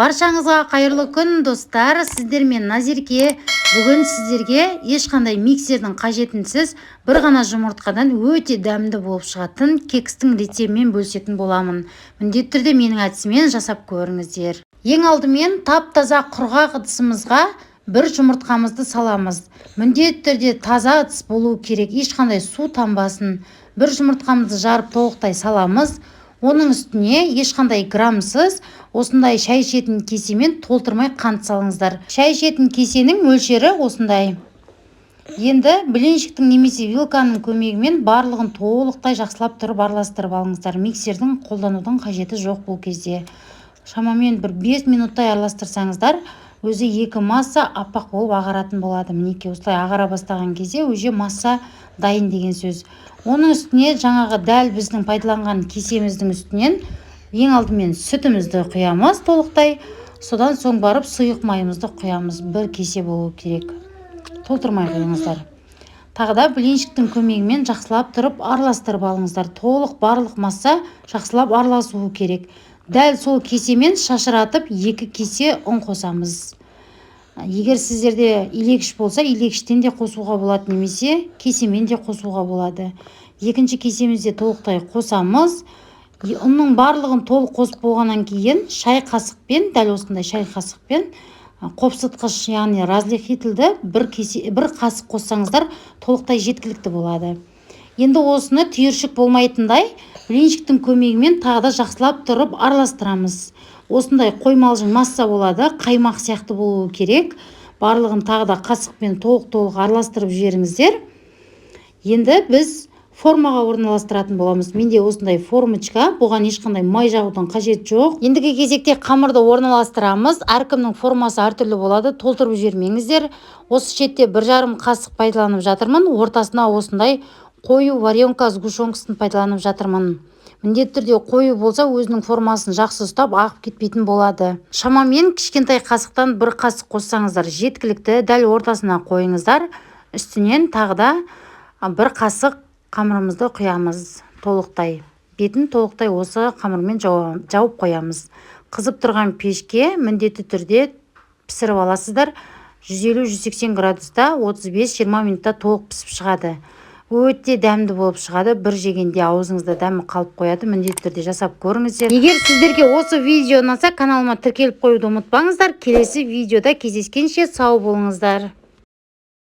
Баршаңызға қайырлы күн достар, сіздермен Назерке. Бүгін сіздерге ешқандай миксердің қажетінсіз бір ғана жұмыртқадан өте дәмді болып шығатын кекстің рецептімен бөлісетін боламын. Міндетті түрде менің әдісімен жасап көріңіздер. Ең алдымен тап-таза құрғақ ыдысымызға бір жұмыртқамызды саламыз. Міндетті түрде таза ыдыс болу керек, ешқандай су тамбасын. Бір жұмыртқамызды жарып толықтай саламыз. Оның үстіне ешқандай грамсыз осындай шай ішетін кесемен толтырмай қант салыңыздар. Шай ішетін кесенің мөлшері осындай. Енді блинчиктің немесе вилканың көмегімен барлығын толықтай жақсылап тұрып араластырып алыңыздар. Миксердің қолданудың қажеті жоқ бұл кезде. Шамамен бір 5 минуттай араластырсаңыздар, өзі екі масса аппақ болып ағаратын болады. Мінекей осылай ағара бастаған кезде уже масса дайын деген сөз. Оның үстіне жаңағы дәл біздің пайдаланған кесеміздің үстінен ең алдымен сүтімізді құямыз толықтай. Содан соң барып сұйық майымызды құямыз. Бір кесе болу керек. Толтырмай құйыңыздар. Тағы да блинчиктің көмегімен жақсылап тұрып араластырып алыңыздар. Толық барлық масса жақсылап араласуы керек. Дәл сол кесемен шашыратып 2 кесе ұн қосамыз. Егер сіздерде илегіш болса, илегіштен де қосуға болады, немесе кесемен де қосуға болады. Екінші кесемізде толықтай қосамыз. Ұнның барлығын толық қосып болғаннан кейін шай қасықпен, дәл осындай шай қасықпен қопсытқыш, яғни разрыхлителді бір қасық қоссаңыздар толықтай жеткілікті болады. Енді осыны түйіршік болмайтындай блинчиктің көмегімен тағы да жақсылап тұрып араластырамыз. Осындай қоймалжың масса болады, қаймақ сияқты болуы керек. Барлығын тағы да қасықпен толық араластырып жіберіңіздер. Енді біз формаға орналастыратын боламыз. Менде осындай формочка, бұған ешқандай май жағудың қажет жоқ. Ендігі кезекте қамырды орналастырамыз. Әркімнің формасы әртүрлі болады, толтырып жібермеңіздер. Осы шетте 1,5 қасық пайдаланып жатырмын. Ортасына осындай қою варенка сгущенкасын пайдаланып жатырмын. Міндетті түрде қою болса өзінің формасын жақсы ұстап ағып кетпейтін болады. Шамамен кішкентай қасықтан 1 қасық қоссаңыздар жеткілікті. Дәл ортасына қойыңыздар. Үстінен тағы да 1 қасық қамырымызды құямыз толықтай. Бетін толықтай осы қамырмен жауып қоямыз. Қызып тұрған пешке міндетті түрде пісіріп аласыздар. 150-180 градуста 35-20 минутта толық пісіп шығады. Өте дәмді болып шығады. Бір жегенде аузыңызда дәмі қалып қояды. Міндетті түрде жасап көріңіздер. Егер сіздерге осы видео ұнаса, каналыма тіркеліп қоюды ұмытпаңыздар. Келесі видеода кездескенше сау болыңыздар.